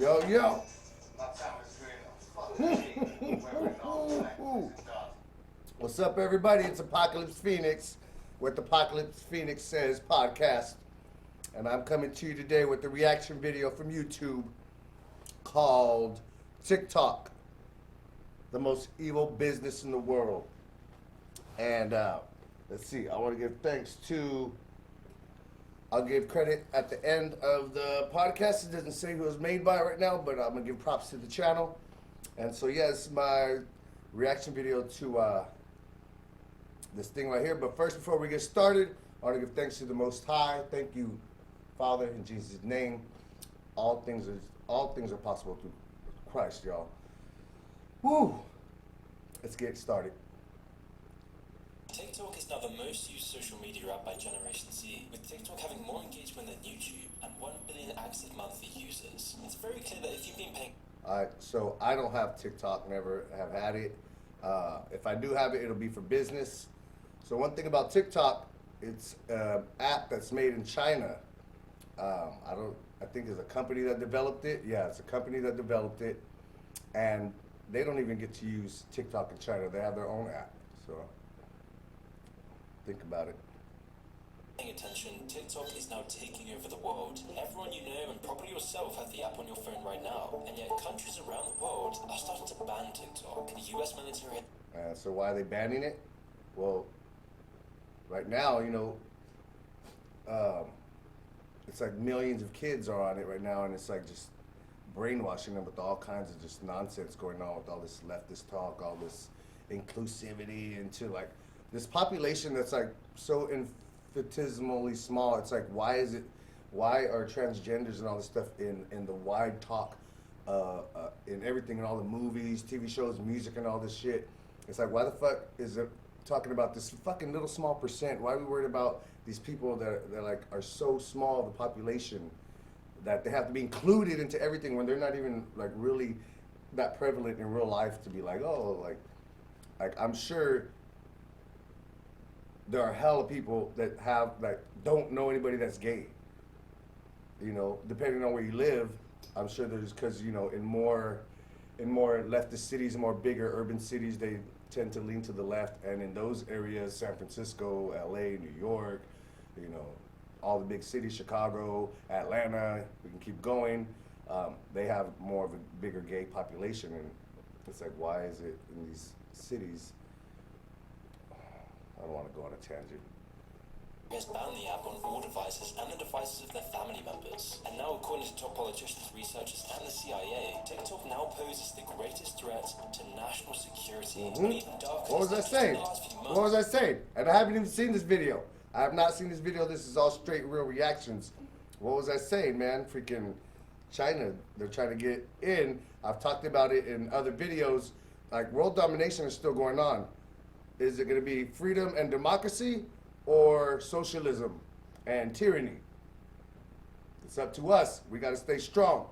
Yo, yo. What's up, everybody? It's Apocalypse Phoenix with Apocalypse Phoenix Says podcast. And I'm coming to you today with a reaction video from YouTube called TikTok, the most evil business in the world. And let's see, I want to give thanks to, I'll give credit at the end of the podcast. It doesn't say who it was made by right now, but I'm going to give props to the channel. And so, yes, my reaction video to this thing right here. But first, before we get started, I want to give thanks to the Most High. Thank you, Father, in Jesus' name. All things are possible through Christ, y'all. Woo! Let's get started. TikTok is now the most used social media app by Generation Z, with TikTok having more engagement than YouTube and 1 billion active monthly users. It's very clear that if you've been paying... Alright, so I don't have TikTok, never have had it. If I do have it, it'll be for business. So one thing about TikTok, it's an app that's made in China. I think it's a company that developed it. Yeah, it's a company that developed it. And they don't even get to use TikTok in China. They have their own app, so... think about it. Paying attention, TikTok is now taking over the world. Everyone you know and probably yourself have the app on your phone right now, and yet countries around the world are starting to ban TikTok. The US military... So why are they banning it? Well, right now, you know, it's like millions of kids are on it right now, and it's like just brainwashing them with all kinds of just nonsense going on with all this leftist talk, all this inclusivity into like this population that's like so infinitesimally small. It's like, why are transgenders and all this stuff in the wide talk, in everything, in all the movies, TV shows, music, and all this shit? It's like, why the fuck is it talking about this fucking little small percent? Why are we worried about these people that like are so small, the population, that they have to be included into everything when they're not even like really that prevalent in real life to be like, oh, like I'm sure there are hella people that don't know anybody that's gay. You know, depending on where you live, I'm sure there's, because you know, in more leftist cities, more bigger urban cities, they tend to lean to the left, and in those areas, San Francisco, LA, New York, you know, all the big cities, Chicago, Atlanta, we can keep going, they have more of a bigger gay population, and it's like, why is it in these cities? I don't want to go on a tangent. has banned the app on all devices and the devices of their family members. And now, according to top politicians, researchers, and the CIA, TikTok now poses the greatest threat to national security. Even darker. What was I saying? What was I saying? And I haven't even seen this video. I have not seen this video. This is all straight real reactions. What was I saying, man? Freaking China, they're trying to get in. I've talked about it in other videos. Like, world domination is still going on. Is it going to be freedom and democracy or socialism and tyranny? It's up to us. We got to stay strong.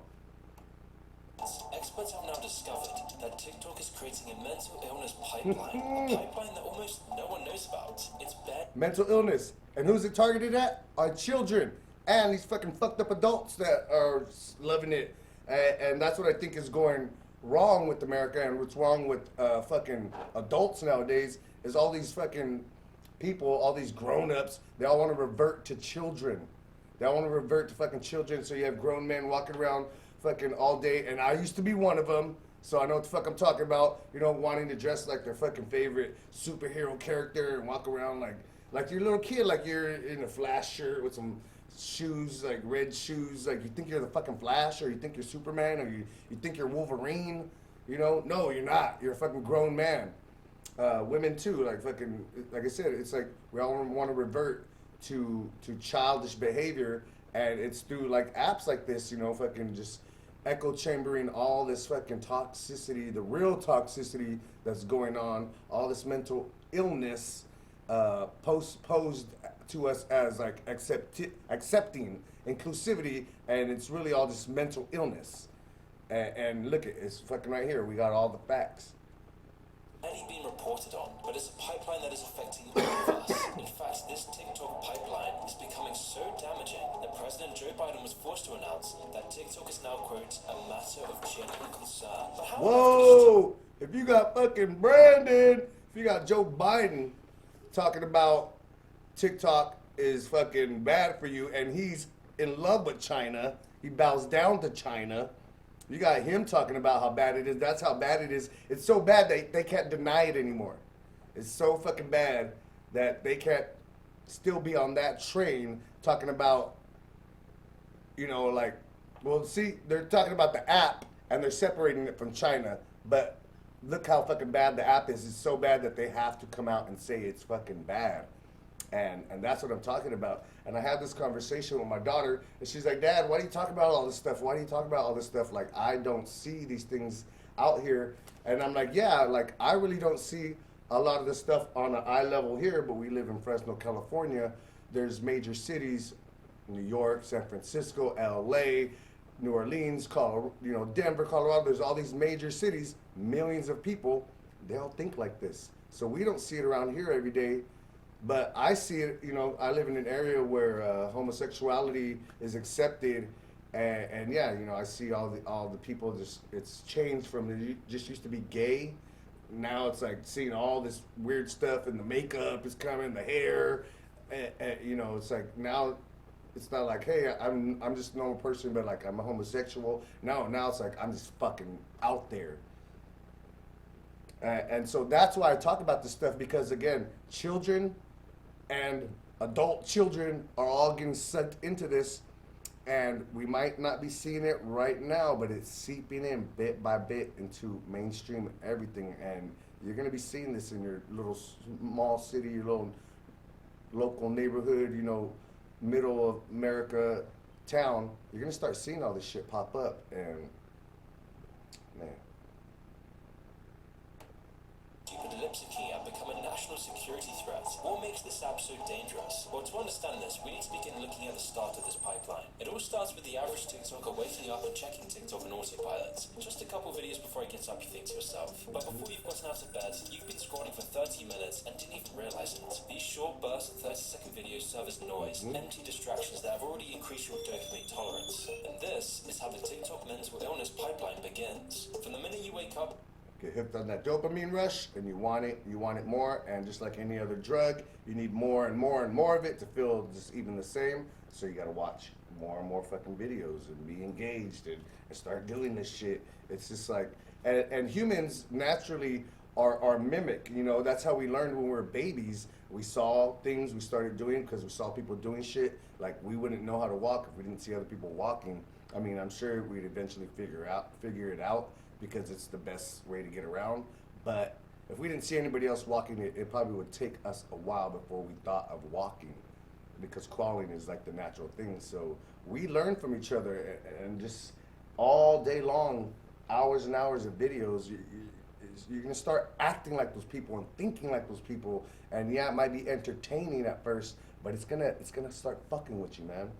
Experts have now discovered that TikTok is creating a mental illness pipeline, a pipeline that almost no one knows about. It's bad. Mental illness. And who's it targeted at? Our children and these fucking fucked up adults that are loving it. And that's what I think is going wrong with America, and what's wrong with fucking adults nowadays is all these fucking people, all these grown-ups, they all want to revert to children. They all want to revert to fucking children, so you have grown men walking around fucking all day, and I used to be one of them, so I know what the fuck I'm talking about, you know, wanting to dress like their fucking favorite superhero character and walk around like you're a little kid, like you're in a Flash shirt with some shoes, like red shoes, like you think you're the fucking Flash, or you think you're Superman, or you think you're Wolverine, you know? No, you're not. You're a fucking grown man. Women too, like fucking, like I said, it's like we all want to revert to childish behavior, and it's through like apps like this, you know, fucking just echo chambering all this fucking toxicity, the real toxicity that's going on, all this mental illness posed to us as like accepting inclusivity, and it's really all just mental illness. And look, it's fucking right here. We got all the facts. Barely been reported on, but it's a pipeline that is affecting all of us. In fact, this TikTok pipeline is becoming so damaging that President Joe Biden was forced to announce announced that TikTok is now, quote, a matter of genuine concern. But how Whoa! If you got fucking Brandon, if you got Joe Biden talking about TikTok is fucking bad for you, and he's in love with China, he bows down to China. You got him talking about how bad it is. That's how bad it is. It's so bad they can't deny it anymore. It's so fucking bad that they can't still be on that train talking about, you know, like, well, see, they're talking about the app and they're separating it from China, but look how fucking bad the app is. It's so bad that they have to come out and say it's fucking bad. And that's what I'm talking about. And I had this conversation with my daughter, and she's like, Dad, why do you talk about all this stuff? Why do you talk about all this stuff? Like, I don't see these things out here. And I'm like, yeah, like, I really don't see a lot of this stuff on an eye level here, but we live in Fresno, California. There's major cities, New York, San Francisco, LA, New Orleans, Colorado, you know, Denver, Colorado. There's all these major cities, millions of people. They all think like this. So we don't see it around here every day. But I see it, you know, I live in an area where homosexuality is accepted, and yeah, you know, I see all the people just, it's changed from, it just used to be gay, now it's like seeing all this weird stuff, and the makeup is coming, the hair, and you know, it's like now, it's not like, hey, I'm just a normal person, but like I'm a homosexual. No, now it's like I'm just fucking out there. And so that's why I talk about this stuff, because again, children and adult children are all getting sucked into this, and we might not be seeing it right now, but it's seeping in bit by bit into mainstream everything, and you're gonna be seeing this in your little small city, your little local neighborhood, you know, middle of America town. You're gonna start seeing all this shit pop up, and man. Stupid lip-syncing app become a national security threat? What makes this app so dangerous? Well, to understand this, we need to begin looking at the start of this pipeline. It all starts with the average TikToker waking up and checking TikTok on autopilot. Just a couple videos before it gets up, you think to yourself, but before you've gotten out of bed, you've been scrolling for 30 minutes and didn't even realize it. These short bursts, 30-second videos serve as noise, empty distractions that have already increased your dopamine tolerance. And this is how the TikTok mental illness pipeline begins. From the minute you wake up, get hooked on that dopamine rush, and you want it more, and just like any other drug, you need more and more and more of it to feel just even the same, so you gotta watch more and more fucking videos and be engaged and start doing this shit. It's just like, and humans naturally are mimic, you know, that's how we learned when we were babies. We saw things, we started doing because we saw people doing shit, like we wouldn't know how to walk if we didn't see other people walking. I mean, I'm sure we'd eventually figure it out, because it's the best way to get around. But if we didn't see anybody else walking, it probably would take us a while before we thought of walking, because crawling is like the natural thing. So we learn from each other, and just all day long, hours and hours of videos, you're gonna start acting like those people and thinking like those people. And yeah, it might be entertaining at first, but it's gonna start fucking with you, man.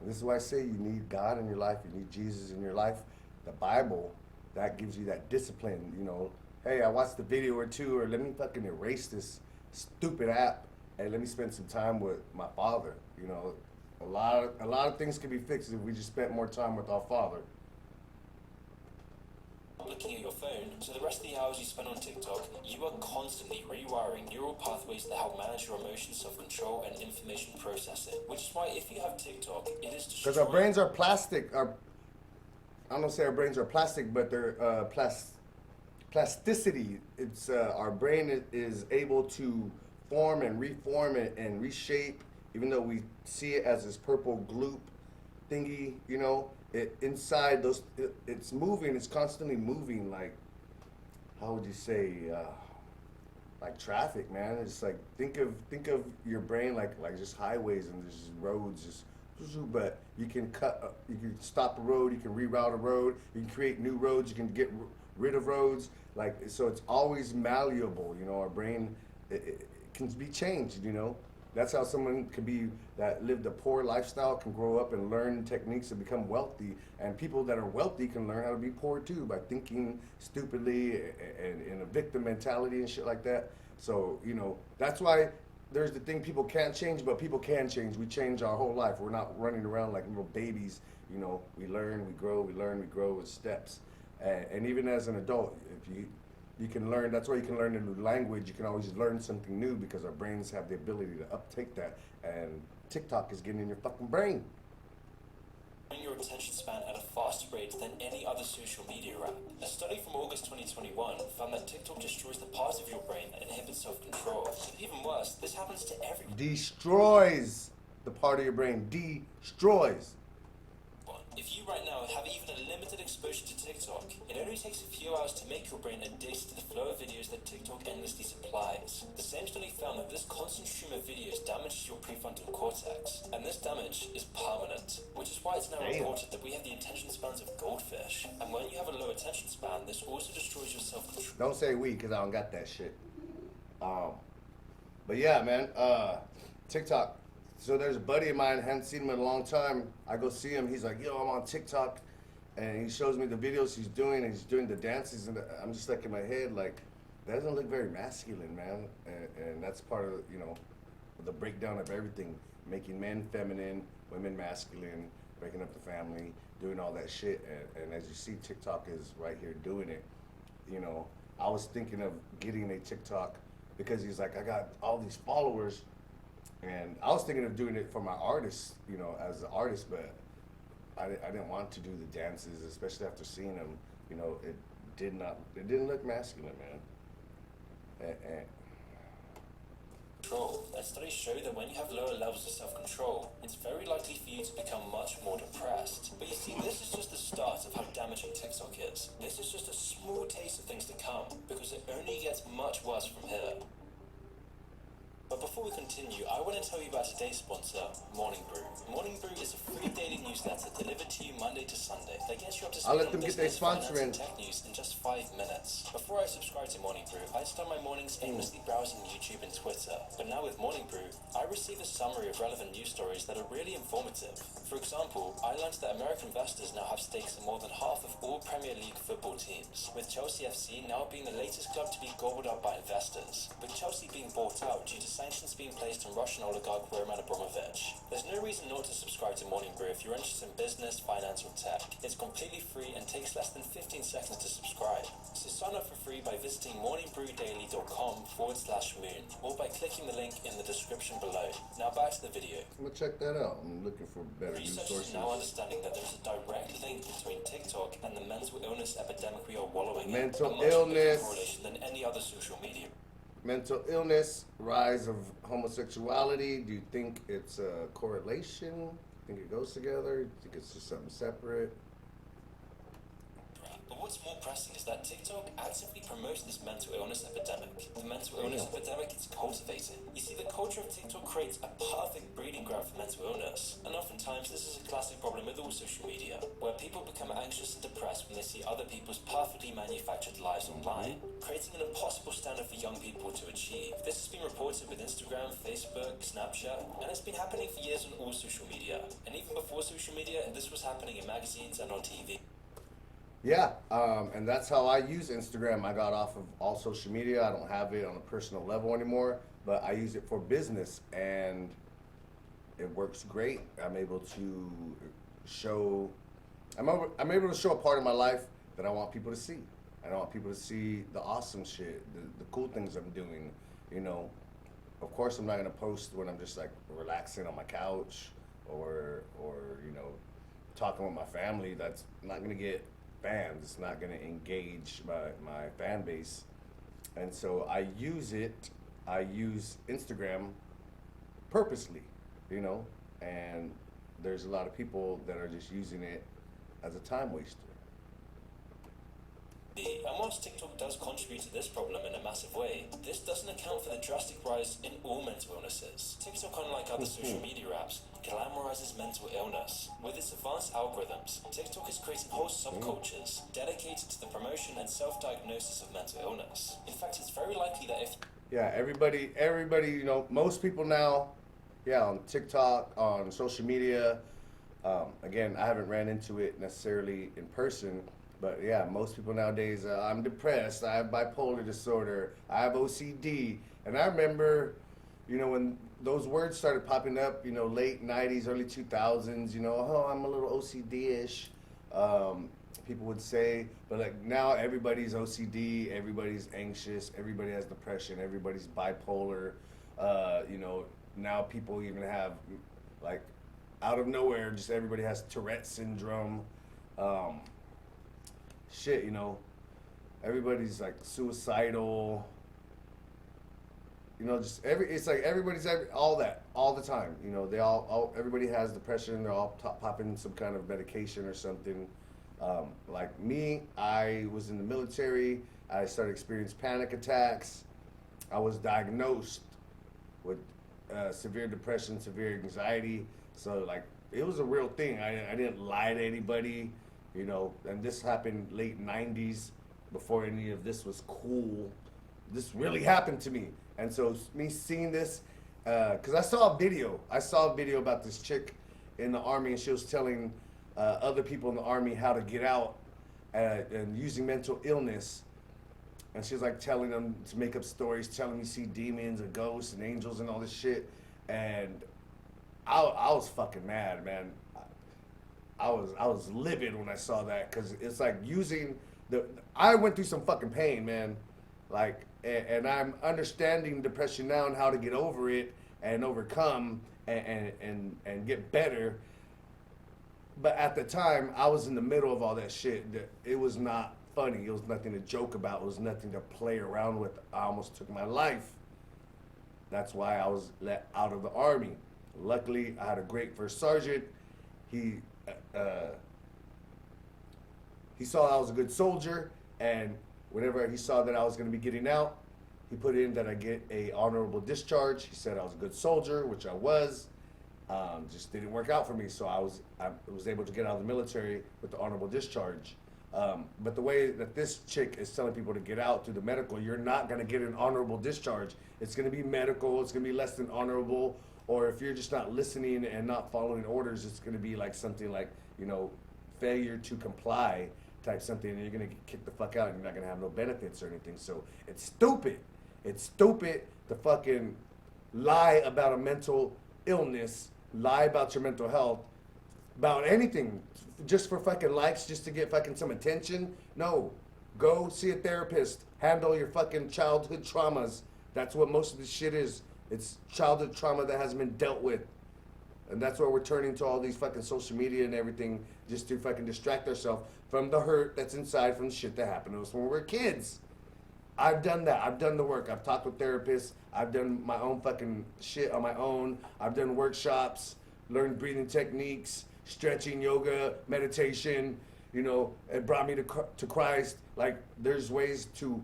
And this is why I say you need God in your life, you need Jesus in your life. The Bible, that gives you that discipline, you know. Hey, I watched the video or two, or let me fucking erase this stupid app and let me spend some time with my Father. You know, a lot of things can be fixed if we just spent more time with our Father. looking at your phone, so the rest of the hours you spend on TikTok, you are constantly rewiring neural pathways that help manage your emotions, self-control, and information processing. Which is why if you have TikTok, it is destroying. Because our brains are plastic. I don't say our brains are plastic, but they're plasticity. It's our brain is able to form and reform it and reshape, even though we see it as this purple gloop thingy, you know. Inside those, it's moving. It's constantly moving. Like, how would you say, like traffic, man? It's like think of your brain like just highways and there's just roads, just. But you can you can stop a road, you can reroute a road, you can create new roads, you can get rid of roads. Like, so it's always malleable. You know, our brain it can be changed. You know. That's how someone can be that lived a poor lifestyle can grow up and learn techniques to become wealthy. And people that are wealthy can learn how to be poor too by thinking stupidly and in a victim mentality and shit like that. So, you know, that's why there's the thing people can't change, but people can change. We change our whole life. We're not running around like little babies. You know, we learn, we grow, we learn, we grow with steps. And even as an adult, if you can learn. That's why you can learn a new language. You can always learn something new because our brains have the ability to uptake that. And TikTok is getting in your fucking brain. Your attention span at a faster rate than any other social media app. A study from August 2021 found that TikTok destroys the parts of your brain that inhibit self-control. Even worse, this happens to everyone. Destroys the part of your brain. Destroys. If you right now have even a limited exposure to TikTok, it only takes a few hours to make your brain addicted to the flow of videos that TikTok endlessly supplies. The same study found that this constant stream of videos damages your prefrontal cortex, and this damage is permanent, which is why it's now reported that we have the attention spans of goldfish. And when you have a low attention span, this also destroys your self-control. Don't say we, because I don't got that shit. But yeah, man, TikTok. So there's a buddy of mine, hadn't seen him in a long time. I go see him, he's like, yo, I'm on TikTok. And he shows me the videos he's doing, and he's doing the dances, and I'm just like in my head, like, that doesn't look very masculine, man. And that's part of, you know, the breakdown of everything. Making men feminine, women masculine, breaking up the family, doing all that shit. And as you see, TikTok is right here doing it. You know, I was thinking of getting a TikTok because he's like, I got all these followers. And I was thinking of doing it for my artists, you know, as an artist, but I didn't want to do the dances, especially after seeing them. You know, it didn't look masculine, man. Control. And studies show that when you have lower levels of self-control, it's very likely for you to become much more depressed. But you see, this is just the start of how damaging TikTok is. This is just a small taste of things to come, because it only gets much worse from here. But before we continue, I want to tell you about today's sponsor, Morning Brew. Morning Brew is a free daily newsletter delivered to you Monday to Sunday that gets you up to speed on business, finance, and tech news in just 5 minutes. Before I subscribed to Morning Brew, I'd start my mornings aimlessly browsing YouTube and Twitter. But now with Morning Brew, I receive a summary of relevant news stories that are really informative. For example, I learned that American investors now have stakes in more than half of all Premier League football teams, with Chelsea FC now being the latest club to be gobbled up by investors, with Chelsea being bought out due to sanctions being placed on Russian oligarch Roman Abramovich. There's no reason not to subscribe to Morning Brew if you're interested in business, finance, or tech. It's completely free and takes less than 15 seconds to subscribe. So sign up for free by visiting morningbrewdaily.com/moon or by clicking the link in the description below. Now back to the video. I'm gonna check that out. I'm looking for better news sources. Researchers are now understanding that there's a direct link between TikTok and the mental illness epidemic we are wallowing in. Mental illness. Correlation than any other social media. Mental illness, rise of homosexuality. Do you think it's a correlation? Think it goes together? You think it's just something separate? But what's more pressing is that TikTok actively promotes this mental illness epidemic. The mental illness epidemic it's cultivating. You see, the culture of TikTok creates a perfect breeding ground for mental illness. And oftentimes, this is a classic problem with all social media, where people become anxious and depressed when they see other people's perfectly manufactured lives online, creating an impossible standard for young people to achieve. This has been reported with Instagram, Facebook, Snapchat, and it's been happening for years on all social media. And even before social media, this was happening in magazines and on TV. Yeah, and that's how I use Instagram. I got off of all social media. I don't have it on a personal level anymore, but I use it for business, and it works great. I'm able to show, I'm able to show a part of my life that I want people to see. I want people to see the awesome shit, the cool things I'm doing, you know. Of course, I'm not gonna post when I'm just like relaxing on my couch or you know, talking with my family. That's not gonna get fans. It's not going to engage my fan base. And so I use Instagram purposely, you know, and there's a lot of people that are just using it as a time waster. And whilst TikTok does contribute to this problem in a massive way, this doesn't account for the drastic rise in all mental illnesses. TikTok, unlike other social media apps, glamorizes mental illness. With its advanced algorithms, TikTok is creating whole subcultures dedicated to the promotion and self-diagnosis of mental illness. In fact, it's very likely that if... Yeah, everybody, you know, most people now, on TikTok, on social media, again, I haven't ran into it necessarily in person, but yeah, most people nowadays, I'm depressed, I have bipolar disorder, I have OCD, and I remember you know, when those words started popping up, you know, late 90s, early 2000s, you know, oh, I'm a little OCD-ish, people would say, but like now everybody's OCD, everybody's anxious, everybody has depression, everybody's bipolar, you know, now people even have, like, out of nowhere, just everybody has Tourette syndrome, shit, you know, everybody's like suicidal, you know, just it's like everybody's all that all the time. You know, they everybody has depression. They're all popping some kind of medication or something. Like me, I was in the military. I started experiencing panic attacks. I was diagnosed with severe depression, severe anxiety. So like it was a real thing. I didn't lie to anybody, you know. And this happened late '90s, before any of this was cool. This really happened to me. And so me seeing this, because I saw a video about this chick in the army, and she was telling other people in the army how to get out and using mental illness. And she was like telling them to make up stories, telling me see demons and ghosts and angels and all this shit. And I was fucking mad, man. I was livid when I saw that, because it's like using I went through some fucking pain, man. Like, and I'm understanding depression now and how to get over it and overcome and get better. But at the time, I was in the middle of all that shit. It was not funny. It was nothing to joke about. It was nothing to play around with. I almost took my life. That's why I was let out of the army. Luckily, I had a great first sergeant. He saw I was a good soldier, and whenever he saw that I was going to be getting out, he put in that I get a honorable discharge. He said I was a good soldier, which I was. Just didn't work out for me, so I was able to get out of the military with the honorable discharge. But the way that this chick is telling people to get out through the medical, you're not going to get an honorable discharge. It's going to be medical. It's going to be less than honorable. Or if you're just not listening and not following orders, it's going to be like something like, you know, failure to comply type something, and you're going to get kicked the fuck out, and you're not going to have no benefits or anything. So it's stupid. It's stupid to fucking lie about a mental illness, lie about your mental health, about anything, just for fucking likes, just to get fucking some attention. No, go see a therapist. Handle your fucking childhood traumas. That's what most of this shit is. It's childhood trauma that hasn't been dealt with. And that's why we're turning to all these fucking social media and everything, just to fucking distract ourselves from the hurt that's inside, from the shit that happened to us when we were kids. I've done that. I've done the work. I've talked with therapists. I've done my own fucking shit on my own. I've done workshops, learned breathing techniques, stretching, yoga, meditation. You know, it brought me to Christ. Like, there's ways to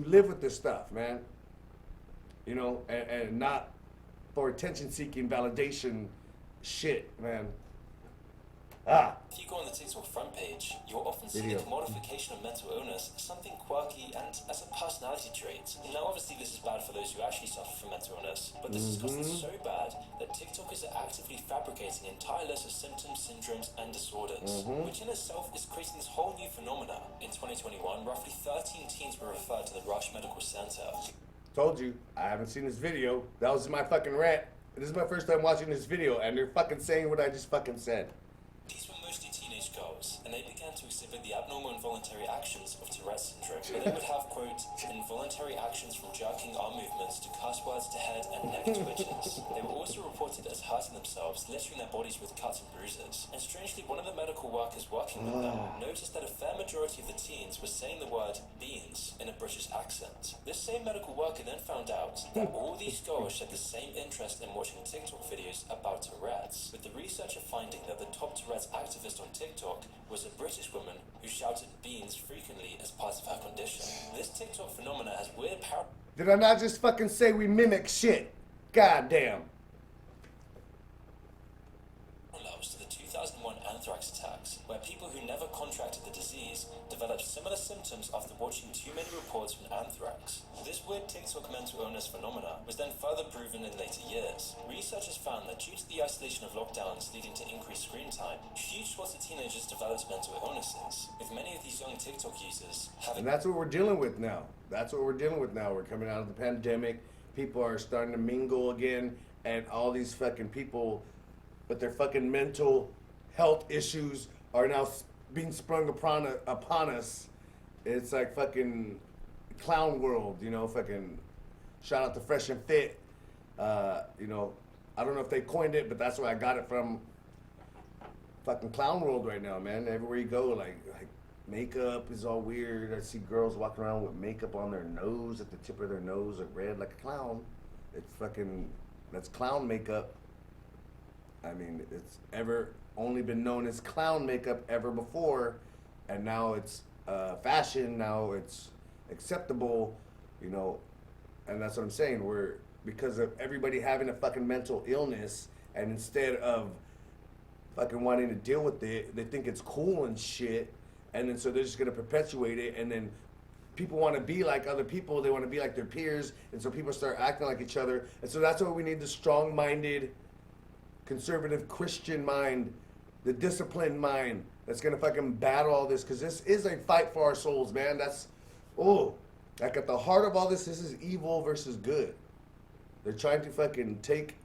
live with this stuff, man. You know, and not for attention-seeking validation shit, man. If you go on the TikTok front page, you'll often see the commodification of mental illness as something quirky and as a personality trait. Now, obviously, this is bad for those who actually suffer from mental illness, but this has gotten so bad that TikTokers are actively fabricating entire lists of symptoms, syndromes, and disorders, which in itself is creating this whole new phenomena. In 2021, roughly 13 teens were referred to the Rush Medical Center. Told you, I haven't seen this video. That was my fucking rant. This is my first time watching this video, and they're fucking saying what I just fucking said. These were mostly teenage girls, and they began to exhibit the abnormal involuntary actions of Tourette's syndrome. But they would have, quote, involuntary actions from jerking arm movements to cuss words to head and neck twitches. They were also reported as hurting themselves, littering their bodies with cuts and bruises. And strangely, one of the medical workers working with them noticed that a fair majority of the teens were saying the word beans in a British accent. This same medical worker then found out that all these girls shared the same interest in watching TikTok videos about Tourette's, with the researcher finding that the top Tourette's activist on TikTok was a British woman who shouted beans frequently as part of her condition. This TikTok phenomena has weird Did I not just fucking say we mimic shit? Goddamn. parallels to the 2001 anthrax attacks, where people who never contracted the disease developed similar symptoms after watching too many reports from anthrax. This weird TikTok mental illness phenomena was then further proven in later years. Researchers found that due to the isolation of lockdowns leading to increased screen time, huge swaths of teenagers developed mental illnesses, with many of these young TikTok users having... And that's what we're dealing with now. That's what we're dealing with now. We're coming out of the pandemic. people are starting to mingle again, and all these fucking people with their fucking mental health issues are now being sprung upon us. It's like fucking clown world, you know, fucking shout out to Fresh and Fit. You know, I don't know if they coined it, but that's where I got it from. Fucking clown world right now, man. Everywhere you go, like makeup is all weird. I see girls walking around with makeup on their nose, at the tip of their nose, like red, like a clown. It's fucking, that's clown makeup. I mean, it's ever only been known as clown makeup ever before, and now it's fashion. Now it's acceptable, you know, and that's what I'm saying. We're, because of everybody having a fucking mental illness, and instead of fucking wanting to deal with it, they think it's cool and shit, and then so they're just gonna perpetuate it, and then people want to be like other people, they want to be like their peers, and so people start acting like each other, and so that's why we need the strong-minded, conservative Christian mind, the disciplined mind that's gonna fucking battle all this, because this is a fight for our souls, man. That's, oh, like at the heart of all this is evil versus good. They're trying to fucking take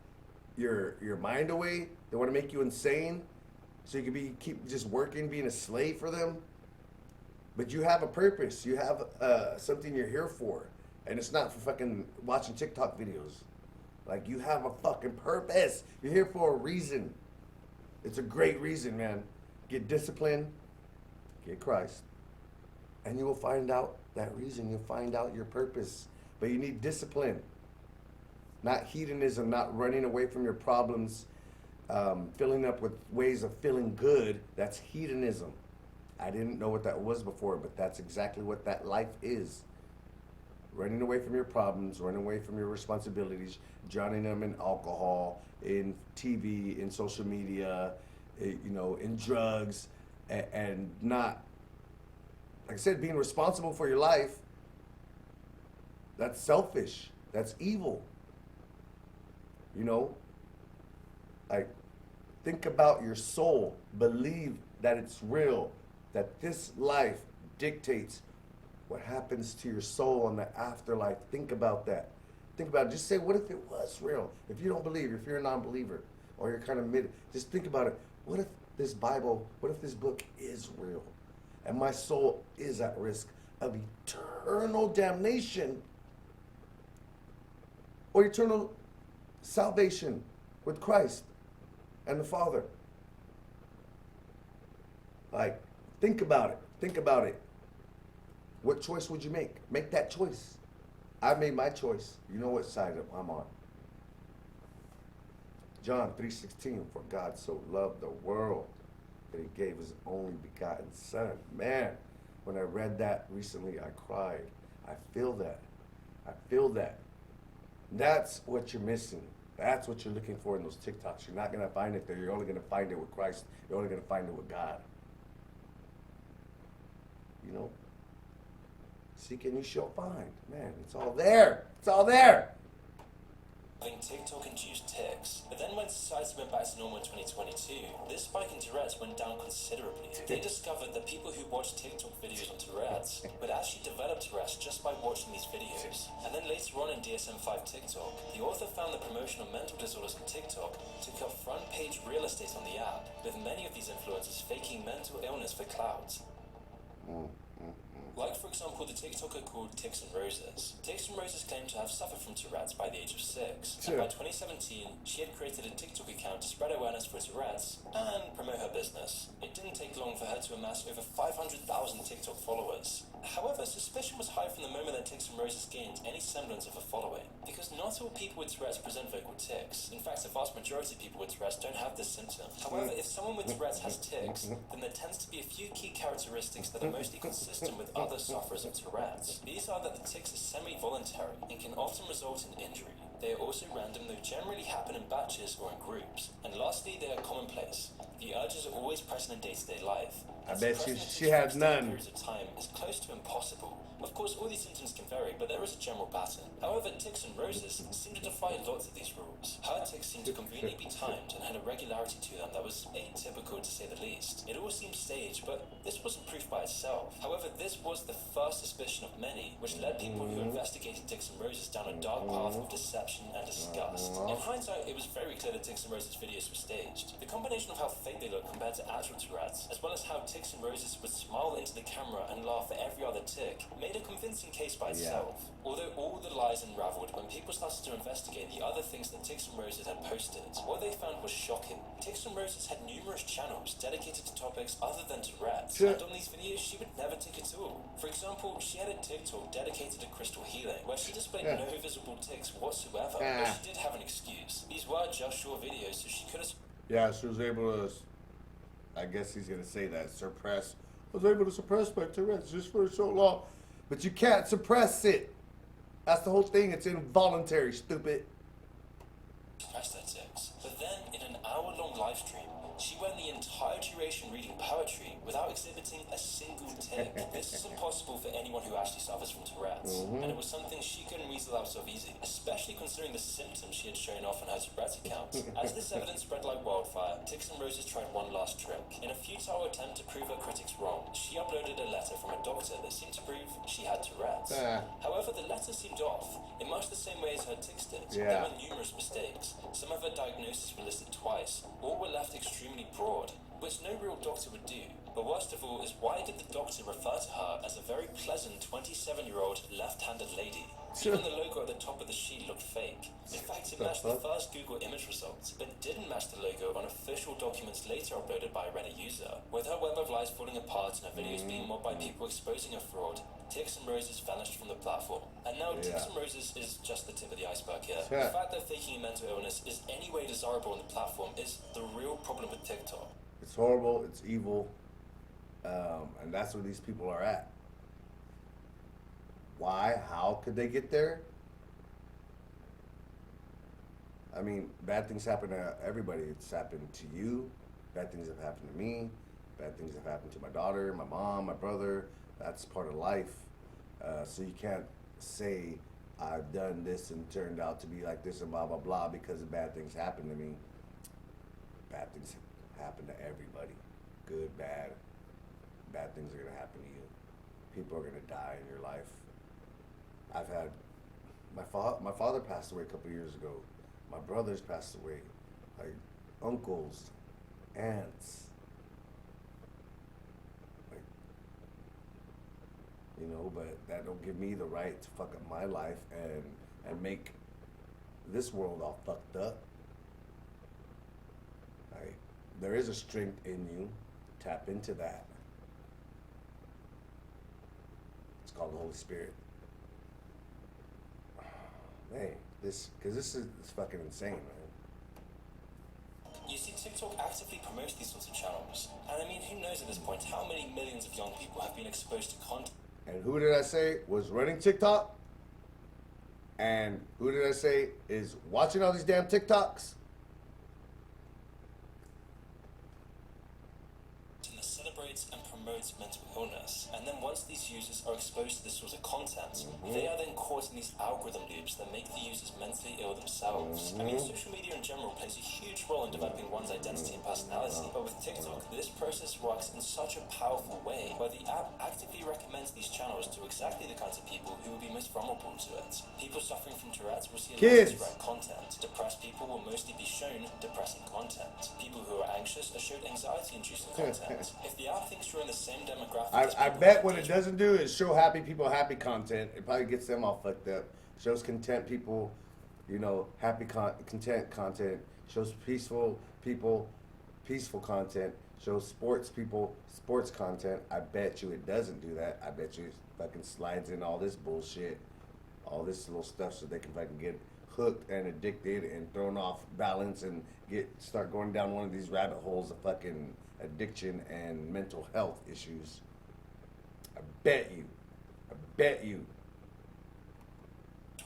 your mind away. They want to make you insane, so you can keep just working, being a slave for them. But you have a purpose. You have something you're here for, and it's not for fucking watching TikTok videos. Like, you have a fucking purpose. You're here for a reason. It's a great reason, man. Get disciplined, get Christ, and you will find out that reason. You'll find out your purpose. But you need discipline, not hedonism, not running away from your problems, filling up with ways of feeling good. That's hedonism. I didn't know what that was before, but that's exactly what that life is. Running away from your problems, running away from your responsibilities, drowning them in alcohol, in TV, in social media, you know, in drugs, and not, like I said, being responsible for your life. That's selfish. That's evil. You know, like, think about your soul. Believe that it's real, that this life dictates what happens to your soul in the afterlife. Think about that. Think about it. Just say, what if it was real? If you don't believe, if you're a non-believer, or you're kind of mid, just think about it. What if this Bible, what if this book is real, and my soul is at risk of eternal damnation or eternal salvation with Christ and the Father? Like, think about it. Think about it. What choice would you make? Make that choice. I've made my choice. You know what side I'm on. John 3:16, for God so loved the world that he gave his only begotten son. Man, when I read that recently, I cried. I feel that. I feel that. That's what you're missing. That's what you're looking for in those TikToks. You're not going to find it there. You're only going to find it with Christ. You're only going to find it with God. You know? Seek and you shall find. Man, it's all there. It's all there. Having TikTok-induced tics, but then when society went back to normal in 2022, this spike in Tourette's went down considerably. They discovered that people who watched TikTok videos on Tourette's would actually develop Tourette's just by watching these videos. And then later on in DSM-5 TikTok, the author found that promotion of mental disorders on TikTok took up front-page real estate on the app, with many of these influencers faking mental illness for clout. Like, for example, the TikToker called Tix and Roses. Tix and Roses claimed to have suffered from Tourette's by the age of 6. And by 2017, she had created a TikTok account to spread awareness for Tourette's and promote her business. It didn't take long for her to amass over 500,000 TikTok followers. However, suspicion was high from the moment that Tix and Roses gained any semblance of a following. Because not all people with Tourette's present vocal tics. In fact, the vast majority of people with Tourette's don't have this symptom. However, if someone with Tourette's has tics, then there tends to be a few key characteristics that are mostly consistent with other sufferers of Tourette's. These are that the tics are semi-voluntary and can often result in injury. They are also random, though generally happen in batches or in groups. And lastly, they are commonplace. The urges are always present in day-to-day life. I bet she had none. Periods of time is close to impossible. Of course, all these symptoms can vary, but there is a general pattern. However, tics and roses seem to defy lots of these rules. Her tics seemed to conveniently be timed and had a regularity to them that was atypical to say the least. It all seemed staged, but this wasn't proof by itself. However, this was the first suspicion of many, which led people who investigated tics and roses down a dark path of deception and disgust. In hindsight, it was very clear that tics and roses videos were staged. The combination of how fake they look compared to actual Tourette's, as well as how tics and roses would smile into the camera and laugh at every other tic, made a convincing case by itself. Although all the lies unraveled when people started to investigate the other things that Tics and Roses had posted, what they found was shocking. Tics and Roses had numerous channels dedicated to topics other than Tourette's, and on these videos she would never tic at all. For example, she had a TikTok dedicated to crystal healing, where she displayed no visible tics whatsoever, but she did have an excuse. These were just short videos, so she could have... Yeah, she was able to, I guess he's going to say that, suppress. I was able to suppress my Tourette's just for so long. But you can't suppress it. That's the whole thing. It's involuntary, stupid. Suppress their tics. But then, in an hour-long live stream, she went the entire duration reading poetry without exhibiting a single tic. This is impossible for anyone who actually suffers from Tourette's, and it was something she couldn't weasel out of easy, especially considering the symptoms she had shown off on her Tourette's account. As this evidence spread like wildfire, Tics and Roses tried one last trick. In a futile attempt to prove her critics wrong, she uploaded a letter from a doctor that seemed to prove she had Tourette's. However, the letter seemed off, in much the same way as her tics did. There were numerous mistakes. Some of her diagnoses were listed twice, all were left extremely broad, which no real doctor would do. But worst of all is, why did the doctor refer to her as a very pleasant 27-year-old left-handed lady? Even the logo at the top of the sheet looked fake. In fact, it matched the first Google image results, but didn't match the logo on official documents later uploaded by a Reddit user. With her web of lies falling apart and her videos being mobbed by people exposing her fraud, Tics and Roses vanished from the platform. And now Tics and Roses is just the tip of the iceberg here. The fact that faking a mental illness is any way desirable on the platform is the real problem with TikTok. It's horrible, it's evil, and that's where these people are at. Why? How could they get there? I mean, bad things happen to everybody. It's happened to you. Bad things have happened to me. Bad things have happened to my daughter, my mom, my brother. That's part of life. So you can't say, I've done this and turned out to be like this and blah, blah, blah, because of bad things happen to me. Bad things happen to everybody. Good, bad. Bad things are going to happen to you. People are going to die in your life. I've had, my father passed away a couple years ago. My brothers passed away. Like, uncles, aunts. Like, you know, but that don't give me the right to fuck up my life and make this world all fucked up. Like, there is a strength in you. Tap into that. It's called the Holy Spirit. Man, this is fucking insane, man. You see, TikTok actively promotes these sorts of channels. And I mean, who knows at this point how many millions of young people have been exposed to content. And who did I say was running TikTok? And who did I say is watching all these damn TikToks? That celebrates and promotes mental illness. And then once these users are exposed to this sort of content, they are then caught in these algorithm loops that make the users mentally ill themselves. I mean, social media in general plays a huge role in developing one's identity and personality. But with TikTok, this process works in such a powerful way, where the app actively recommends these channels to exactly the kinds of people who will be most vulnerable to it. People suffering from Tourette's will see a lot of Tourette content. Depressed people will mostly be shown depressing content. People who are anxious are showed anxiety-inducing content. If the app thinks you're in the same demographic, I bet what it doesn't do is show happy people happy content. It probably gets them all fucked up. Shows content people, you know, happy content content. Shows peaceful people peaceful content. Shows sports people sports content. I bet you it doesn't do that. I bet you it fucking slides in all this bullshit, all this little stuff, so they can fucking get hooked and addicted and thrown off balance and start going down one of these rabbit holes of fucking addiction and mental health issues. I bet you.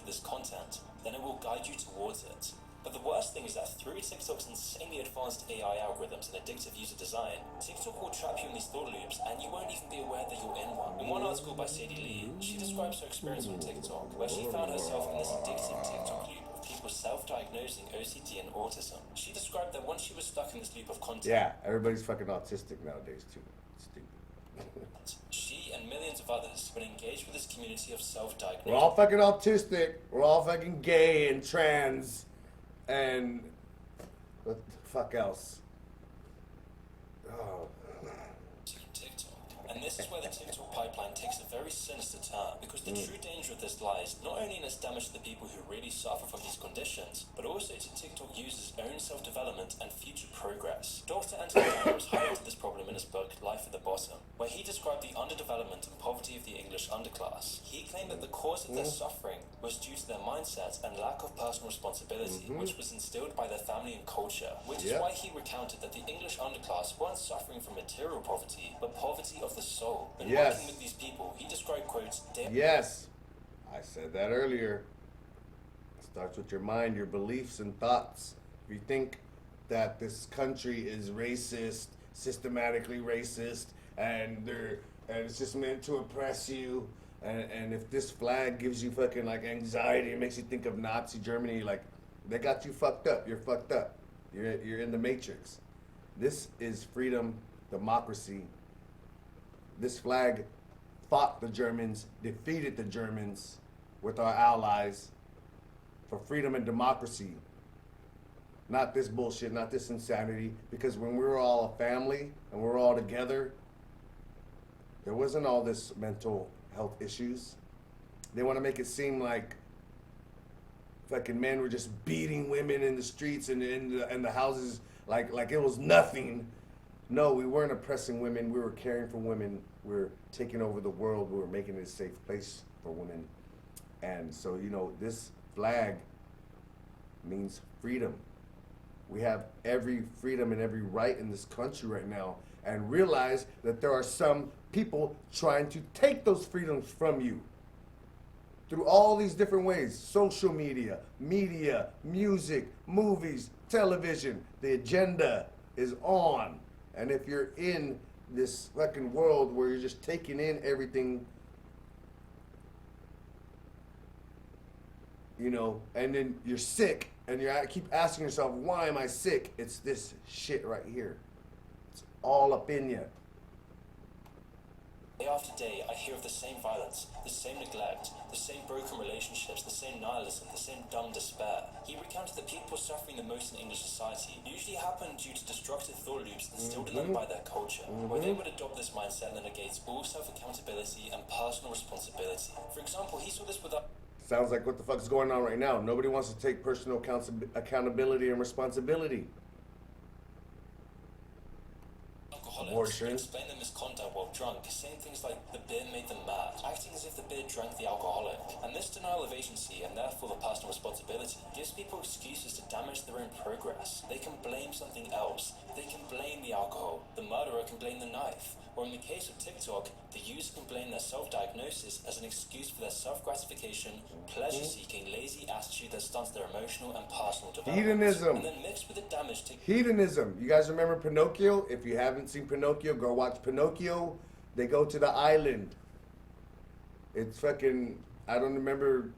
This content, then it will guide you towards it. But the worst thing is that through TikTok's insanely advanced AI algorithms and addictive user design, TikTok will trap you in these thought loops and you won't even be aware that you're in one. In one article by Sadie Lee, she describes her experience on TikTok, where she found herself in this addictive TikTok loop of people self-diagnosing OCD and autism. She described that once she was stuck in this loop of content, Yeah, everybody's fucking autistic nowadays too. Stupid. she and millions of others would engage with this community of self-diagnosed. We're all fucking autistic. We're all fucking gay and trans. And what the fuck else? Oh. TikTok. And this is where the TikTok pipeline takes a very sinister turn, because the true danger of this lies not only in its damage to the people who really suffer from these conditions, but also to TikTok users' own self-development and future progress. Dr. Anthony Harris highlighted this problem in his book Life at the Bottom, where he described the underdevelopment and poverty of the English underclass. He claimed that the cause of their suffering was due to their mindset and lack of personal responsibility, which was instilled by their family and culture, which is why he recounted that the English underclass weren't suffering from material poverty, but poverty of the soul. In working with these people, he described quotes. Yes, I said that earlier. It starts with your mind, your beliefs and thoughts. If you think that this country is racist, systematically racist, and it's just meant to oppress you, and if this flag gives you fucking like anxiety, it makes you think of Nazi Germany, like they got you fucked up. You're fucked up. You're in the matrix. This is freedom, democracy. This flag fought the Germans, defeated the Germans with our allies for freedom and democracy. Not this bullshit, not this insanity, because when we were all a family and we were all together, there wasn't all this mental health issues. They want to make it seem like fucking men were just beating women in the streets and in the houses like it was nothing. No, we weren't oppressing women. We were caring for women. We were taking over the world. We were making it a safe place for women. And so, you know, this flag means freedom. We have every freedom and every right in this country right now, and realize that there are some people trying to take those freedoms from you through all these different ways: social media, music, movies, television. The agenda is on. And if you're in this fucking world where you're just taking in everything, you know, and then you're sick, and you keep asking yourself, why am I sick? It's this shit right here. It's all up in you. Day after day, I hear of the same violence, the same neglect, the same broken relationships, the same nihilism, the same dumb despair. He recounted that people suffering the most in English society usually happen due to destructive thought loops instilled in them by their culture, where they would adopt this mindset that negates all self-accountability and personal responsibility. For example, he saw this with Sounds like what the fuck's going on right now. Nobody wants to take personal accountability and responsibility. Abortion. Explain their misconduct while drunk, saying things like the beer made them mad, acting as if the beer drank the alcoholic. And this denial of agency, and therefore the personal responsibility, gives people excuses to damage their own progress. They can blame something else. They can blame the alcohol. The murderer can blame the knife. Or in the case of TikTok, the user can blame their self-diagnosis as an excuse for their self-gratification, pleasure-seeking, lazy attitude that stunts their emotional and personal development. Hedonism. And then mixed with the damage to Hedonism. You guys remember Pinocchio? If you haven't seen Pinocchio, go watch Pinocchio. They go to the island. It's fucking, I don't remember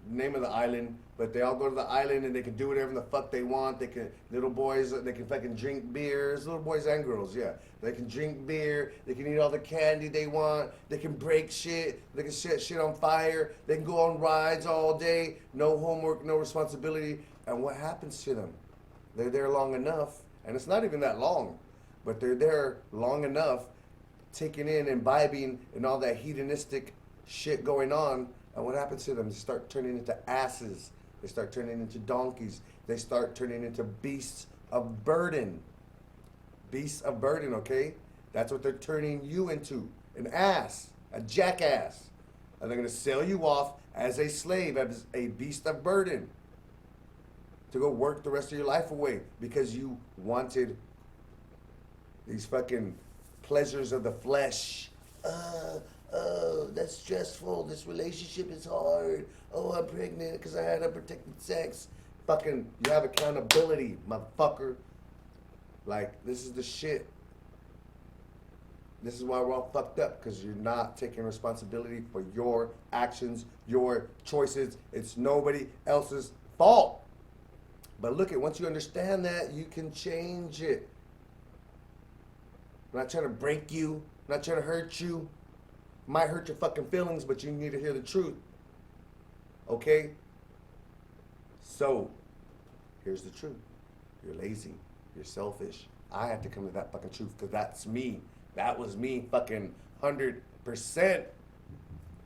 the name of the island, but they all go to the island and they can do whatever the fuck they want. They can, little boys, they can fucking drink beers, little boys and girls, yeah. They can drink beer, they can eat all the candy they want, they can break shit, they can set shit on fire, they can go on rides all day, no homework, no responsibility. And what happens to them? They're there long enough, and it's not even that long, but they're there long enough, taking in, imbibing, and all that hedonistic shit going on. And what happens to them? They start turning into asses. They start turning into donkeys. They start turning into beasts of burden. Beasts of burden, okay? That's what they're turning you into. An ass. A jackass. And they're going to sell you off as a slave, as a beast of burden. To go work the rest of your life away because you wanted these fucking pleasures of the flesh. Oh, that's stressful. This relationship is hard. Oh, I'm pregnant because I had unprotected sex. fucking, you have accountability, motherfucker. Like, this is the shit. This is why we're all fucked up, because you're not taking responsibility for your actions, your choices. It's nobody else's fault. But look, once you understand that, you can change it. I'm not trying to break you. I'm not trying to hurt you. Might hurt your fucking feelings, but you need to hear the truth. Okay? So, here's the truth. You're lazy. You're selfish. I had to come to that fucking truth, because that's me. That was me fucking 100%.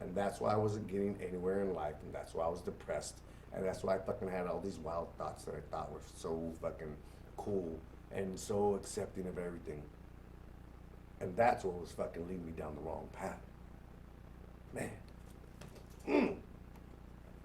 And that's why I wasn't getting anywhere in life. And that's why I was depressed. And that's why I fucking had all these wild thoughts that I thought were so fucking cool and so accepting of everything. And that's what was fucking leading me down the wrong path. Man.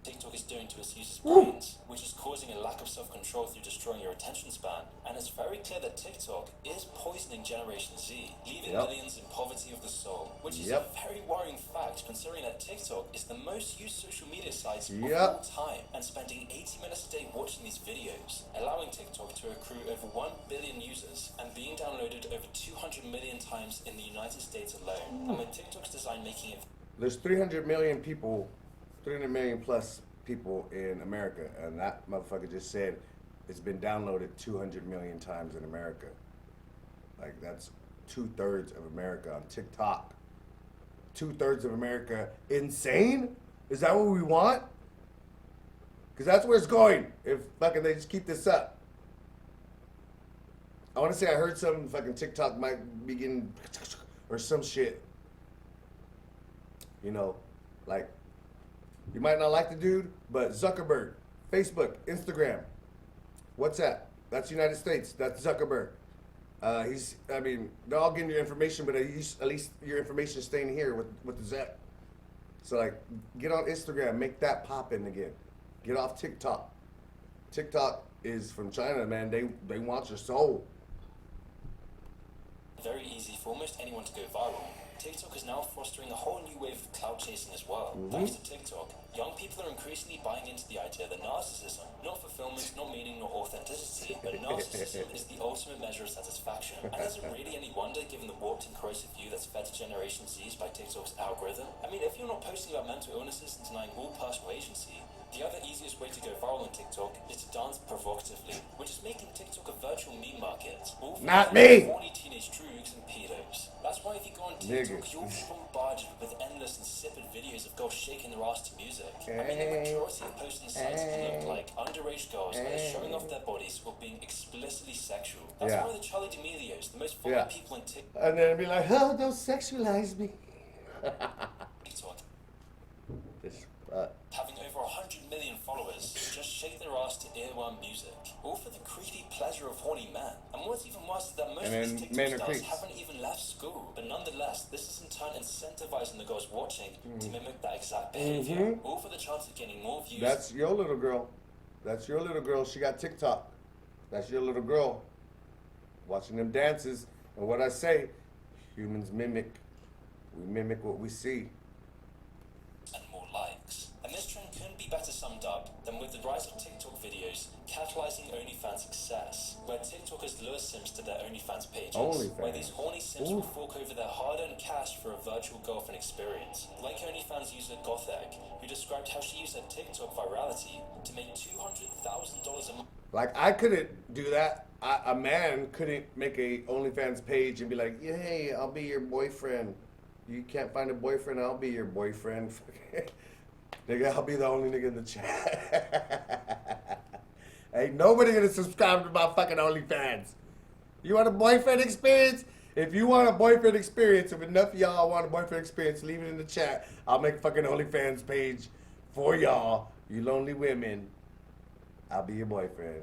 TikTok is doing to its users' brains, which is causing a lack of self-control through destroying your attention span. And it's very clear that TikTok is poisoning Generation Z, leaving millions in poverty of the soul, which is a very worrying fact considering that TikTok is the most used social media site of all time, and spending 80 minutes a day watching these videos, allowing TikTok to accrue over 1 billion users and being downloaded over 200 million times in the United States alone. And with TikTok's design making it... There's 300 million people, 300 million plus people in America, and that motherfucker just said it's been downloaded 200 million times in America. Like, that's 2/3 of America on TikTok. 2/3 of America insane? Is that what we want? Because that's where it's going if fucking they just keep this up. I want to say I heard some fucking TikTok might begin or some shit. You know, like, you might not like the dude, but Zuckerberg, Facebook, Instagram, WhatsApp, that's United States, that's Zuckerberg. They're all getting your information, but at least your information is staying here with the Zap. So, like, get on Instagram, make that poppin' again. Get off TikTok. TikTok is from China, man. They want your soul. Very easy for almost anyone to go viral. TikTok is now fostering a whole new wave of cloud chasing as well. Thanks to TikTok, young people are increasingly buying into the idea that narcissism, not fulfillment, not meaning, nor authenticity, but narcissism is the ultimate measure of satisfaction. And is it really any wonder, given the warped and corrosive view that's fed to Generation Z's by TikTok's algorithm? I mean, if you're not posting about mental illnesses and denying all personal agency, the other easiest way to go viral on TikTok is to dance provocatively, which is making TikTok a virtual meme market. All for Not me! horny teenage droogs and pedos. That's why if you go on TikTok, you'll be bombarded with endless insipid videos of girls shaking their ass to music. I mean, the majority of posts on sites can look like underage girls showing off their bodies or being explicitly sexual. That's why the Charlie D'Amelio's, the most followed people on TikTok. And then be like, oh, don't sexualize me. TikTok. This, having over 100 million followers just shake their ass to earworm music, all for the creepy pleasure of horny men. And what's even worse is that most of these TikTok stars haven't even left school. But nonetheless, this is in turn incentivizing the girls watching to mimic that exact behavior, all for the chance of getting more views. That's your little girl. That's your little girl. She got TikTok. That's your little girl. Watching them dances. And what I say, humans mimic. We mimic what we see. And more likes. And this trend couldn't be better summed up than with the rise of TikTok videos catalyzing OnlyFans success, where TikTokers lure Sims to their OnlyFans pages, where these horny Sims will fork over their hard-earned cash for a virtual girlfriend experience. Like OnlyFans user Gothegg, who described how she used her TikTok virality to make $200,000 a month. Like, I couldn't do that. A man couldn't make a OnlyFans page and be like, yeah, hey, I'll be your boyfriend. You can't find a boyfriend, I'll be your boyfriend. Nigga, I'll be the only nigga in the chat. Ain't nobody gonna subscribe to my fucking OnlyFans. You want a boyfriend experience? If you want a boyfriend experience, if enough of y'all want a boyfriend experience, leave it in the chat. I'll make a fucking OnlyFans page for y'all. You lonely women. I'll be your boyfriend.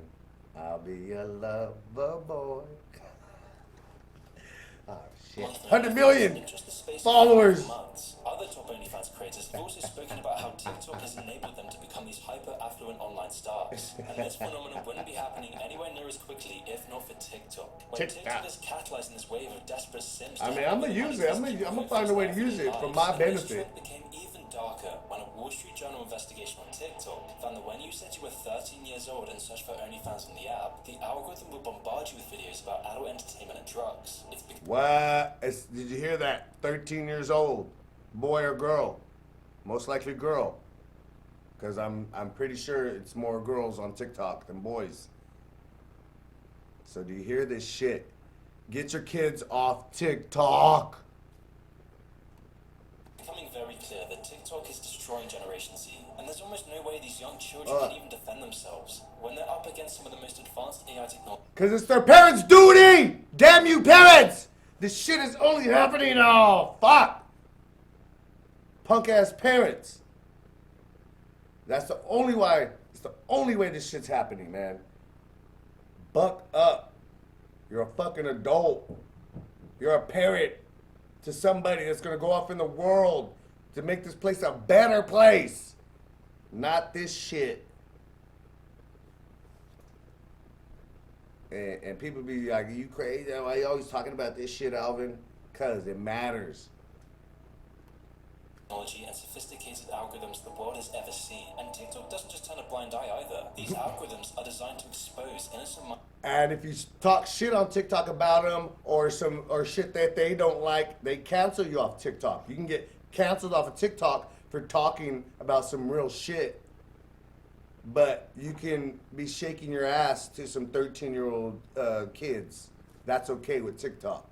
I'll be your lover boy. Oh, shit. 100 million followers. Other top OnlyFans creators have also spoken about how TikTok has enabled them to become these hyper-affluent online stars. And this phenomenon wouldn't be happening anywhere near as quickly if not for TikTok. When TikTok is catalyzing this wave of desperate Sims. I mean, I'm gonna use it. I'm gonna find a way to use it for my benefit. Became even darker when a Wall Street Journal investigation on TikTok found that when you said you were 13 years old and searched for OnlyFans on the app, the algorithm would bombard you with videos about adult entertainment and drugs. What? Did you hear that? 13 years old, boy or girl? Most likely girl, because I'm pretty sure it's more girls on TikTok than boys. So do you hear this shit? Get your kids off TikTok. Becoming very clear that TikTok is destroying Generation Z, and there's almost no way these young children can even defend themselves when they're up against some of the most advanced AI technology. Because it's their parents' duty! Damn you parents! This shit is only happening, oh, fuck! Punk ass parents. It's the only way this shit's happening, man. Buck up. You're a fucking adult. You're a parent to somebody that's gonna go off in the world to make this place a better place. Not this shit. And people be like, "Are you crazy? Why are you always talking about this shit, Alvin?" Cause it matters. Technology and sophisticated algorithms the world has ever seen. And TikTok doesn't just turn a blind eye either. These algorithms are designed to expose innocent minds. And if you talk shit on TikTok about them or shit that they don't like, they cancel you off TikTok. You can get canceled off of TikTok for talking about some real shit. But you can be shaking your ass to some 13-year-old kids. That's okay with TikTok.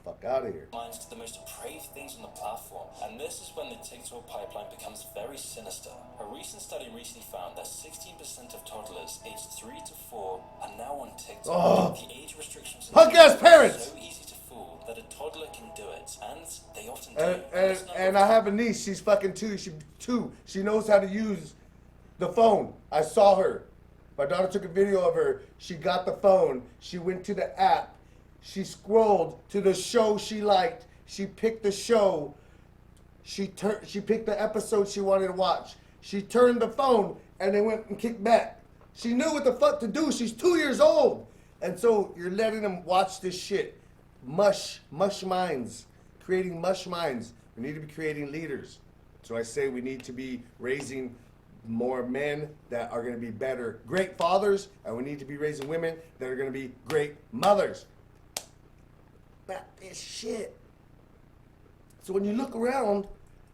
Fuck out of here. Minds to the most depraved things on the platform, and this is when the TikTok pipeline becomes very sinister. A recent study recently found that 16% of toddlers aged 3 to 4 are now on TikTok. Oh. The age restrictions Punk ass parents! so easy to fool that a toddler can do it, and they often do. And I have a niece. She's fucking 2. She knows how to use the phone. I saw her. My daughter took a video of her. She got the phone. She went to the app. She scrolled to the show she liked. She picked the show. She picked the episode she wanted to watch. She turned the phone and then went and kicked back. She knew what the fuck to do. She's 2 years old. And so you're letting them watch this shit. Mush minds. Creating mush minds. We need to be creating leaders. So I say we need to be raising more men that are going to be better, great fathers, and we need to be raising women that are going to be great mothers. Not this shit. So when you look around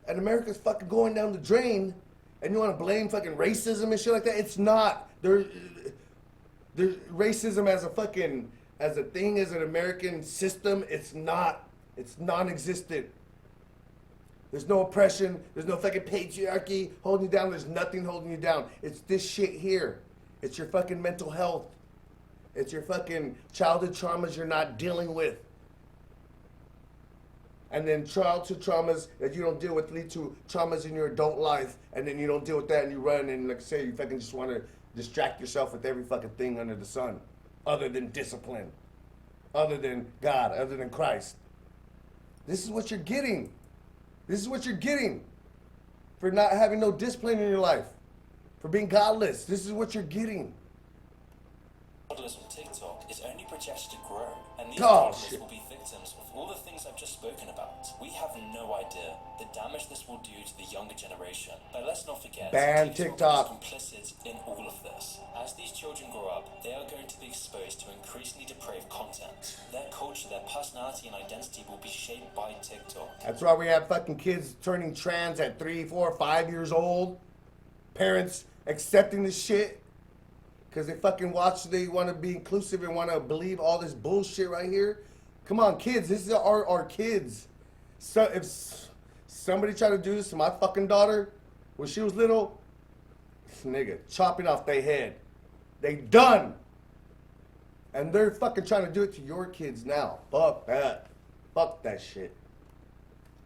and America's fucking going down the drain and you want to blame fucking racism and shit like that, it's not. There's racism as a thing, as an American system, it's not. It's non-existent. There's no oppression. There's no fucking patriarchy holding you down. There's nothing holding you down. It's this shit here. It's your fucking mental health. It's your fucking childhood traumas you're not dealing with. And then childhood traumas that you don't deal with lead to traumas in your adult life. And then you don't deal with that and you run and, like I say, you fucking just want to distract yourself with every fucking thing under the sun. Other than discipline. Other than God. Other than Christ. This is what you're getting. This is what you're getting for not having no discipline in your life. For being godless. This is what you're getting. Toddlers on TikTok is only projected to grow, and these Oh, toddlers shit. will be victims of all the things I've just spoken about. We have no idea the damage this will do to the younger generation. But let's not forget, Ban TikTok. is complicit in all of this. As these children grow up, they are going to be exposed to increasingly depraved content. Their culture, their personality, and identity will be shaped by TikTok. That's why we have fucking kids turning trans at 3, 4, 5 years old. Parents accepting this shit. Because they fucking they want to be inclusive and want to believe all this bullshit right here. Come on, kids. This is our kids. So if somebody tried to do this to my fucking daughter when she was little, nigga, chopping off their head. They done. And they're fucking trying to do it to your kids now. Fuck that. Fuck that shit.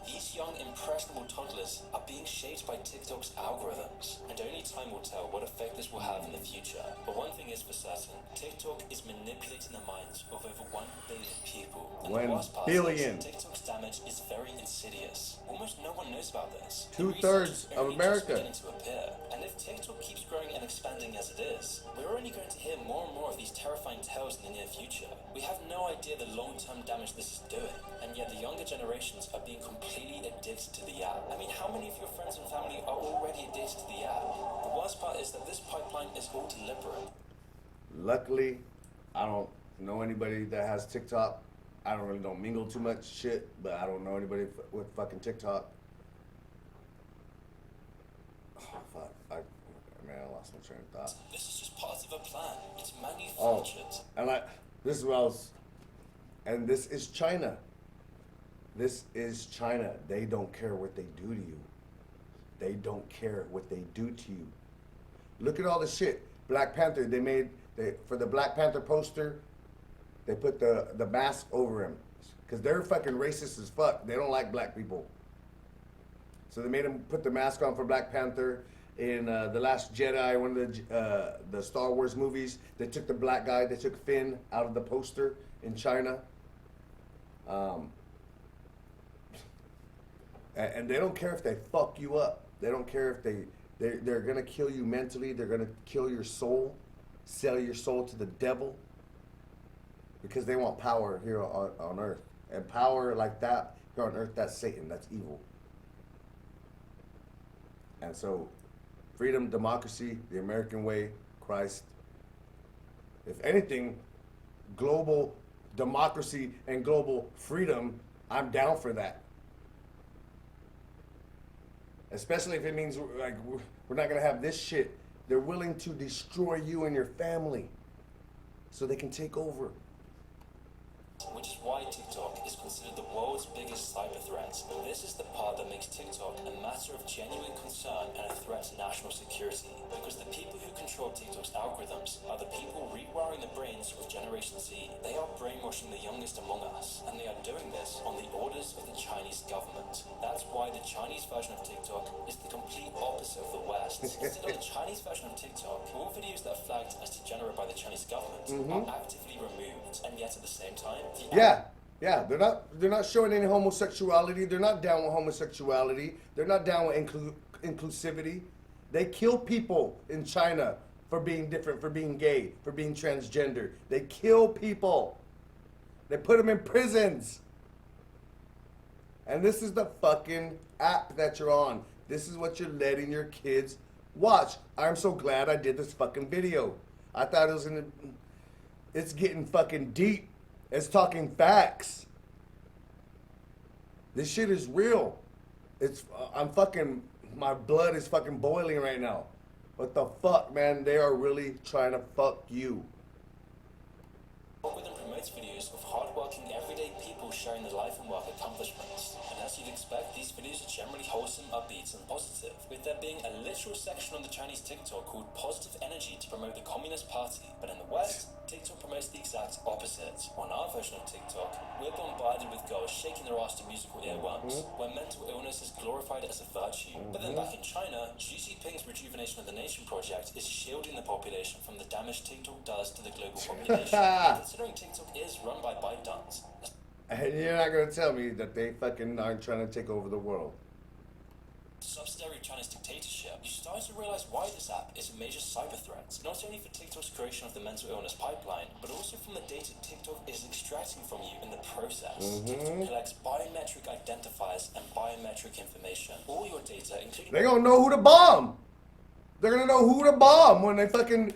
These young, impressionable toddlers are being shaped by TikTok's algorithms, and only time will tell what effect this will have in the future. But one thing is for certain, TikTok is manipulating the minds of over 1 billion people. And 1 the worst part billion. is TikTok's damage is very insidious. Almost no one knows about this. 2/3 The research is of only America. just beginning to appear. And if TikTok keeps growing and expanding trending as it is, we're only going to hear more and more of these terrifying tales in the near future. We have no idea the long-term damage this is doing, and yet the younger generations are being completely addicted to the app. I mean, how many of your friends and family are already addicted to the app? The worst part is that this pipeline is all deliberate. Luckily, I don't know anybody that has TikTok. I don't mingle too much shit, but I don't know anybody with fucking TikTok. Oh, fuck. Man, I lost my train of thought. This is just part of a plan. It's manufactured. Oh, and this is what I was, and this is China. This is China. They don't care what they do to you. They don't care what they do to you. Look at all the shit. Black Panther, for the Black Panther poster, they put the mask over him. Because they're fucking racist as fuck. They don't like black people. So they made him put the mask on for Black Panther. In The Last Jedi, one of the Star Wars movies, they took the black guy, they took Finn out of the poster in China. And they don't care if they fuck you up. They don't care if they're gonna kill you mentally. They're gonna kill your soul, sell your soul to the devil, because they want power here on earth. And power like that here on earth, that's Satan, that's evil. And so, freedom, democracy, the American way, Christ. If anything, global democracy and global freedom, I'm down for that. Especially if it means like we're not gonna have this shit. They're willing to destroy you and your family so they can take over. Which is why TikTok is considered the world's biggest cyber threat. This is the part that makes TikTok a matter of genuine concern and a threat to national security. Because the people who control TikTok's algorithms are the people rewiring the brains of Generation Z. They are brainwashing the youngest among us, and they are doing this on the orders of the Chinese government. That's why the Chinese version of TikTok is the complete opposite of the West. Instead of the Chinese version of TikTok, all videos that are flagged as degenerate by the Chinese government are actively removed, and yet at the same time, Yeah, they're not showing any homosexuality. They're not down with homosexuality. They're not down with inclusivity. They kill people in China for being different, for being gay, for being transgender. They kill people. They put them in prisons. And this is the fucking app that you're on. This is what you're letting your kids watch. I'm so glad I did this fucking video. I thought it was it's getting fucking deep. It's talking facts. This shit is real. My blood is fucking boiling right now. What the fuck, man? They are really trying to fuck you. Algorithm promotes videos of hardworking, everyday people sharing their life and work accomplishments. And as you'd expect, these videos are generally wholesome, upbeat, and positive, with there being a literal section on the Chinese TikTok called Positive Energy to promote the Communist Party. But in the West, TikTok promotes the exact opposite. On our version of TikTok, we're bombarded with girls shaking their ass to musical earworms, where mental illness is glorified as a virtue. But then back in China, Xi Jinping's Rejuvenation of the Nation project is shielding the population from the damage TikTok does to the global population. Considering TikTok is run by ByteDance. And you're not gonna tell me that they fucking aren't trying to take over the world. Subsidiary Chinese dictatorship, you start to realize why this app is a major cyber threat, not only for TikTok's creation of the mental illness pipeline, but also from the data TikTok is extracting from you in the process. TikTok collects biometric identifiers and biometric information. All your data, including... They're gonna know who to bomb. They're gonna know who to bomb when they fucking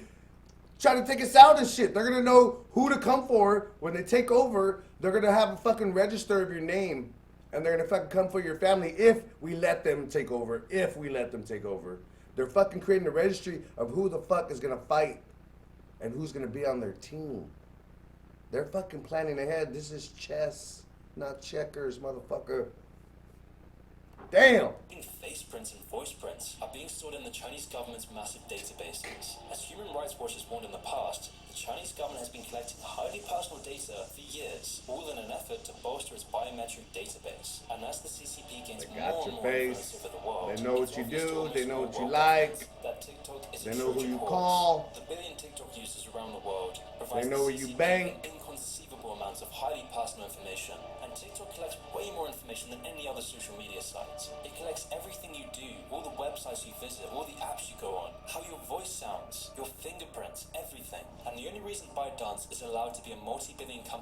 try to take us out and shit. They're gonna know who to come for when they take over. They're gonna have a fucking register of your name. And they're gonna fucking come for your family if we let them take over. If we let them take over. They're fucking creating a registry of who the fuck is gonna fight and who's gonna be on their team. They're fucking planning ahead. This is chess, not checkers, motherfucker. Damn! Face prints and voice prints are being stored in the Chinese government's massive databases. As Human Rights Watch has warned in the past, the Chinese government has been collecting highly personal data for years, all in an effort to bolster its biometric database. And as the CCP gains more and more influence over the world, they know what you do, they know what you like, they know who you call, the billion TikTok users around the world they know where you bank. Inconceivable amounts of highly personal information, and TikTok collects way more information than any other social media site. It collects everything you do, all the websites you visit, all the apps you go on, how your voice sounds, your fingerprints, everything. And the only reason ByteDance is allowed to be a multi-billion company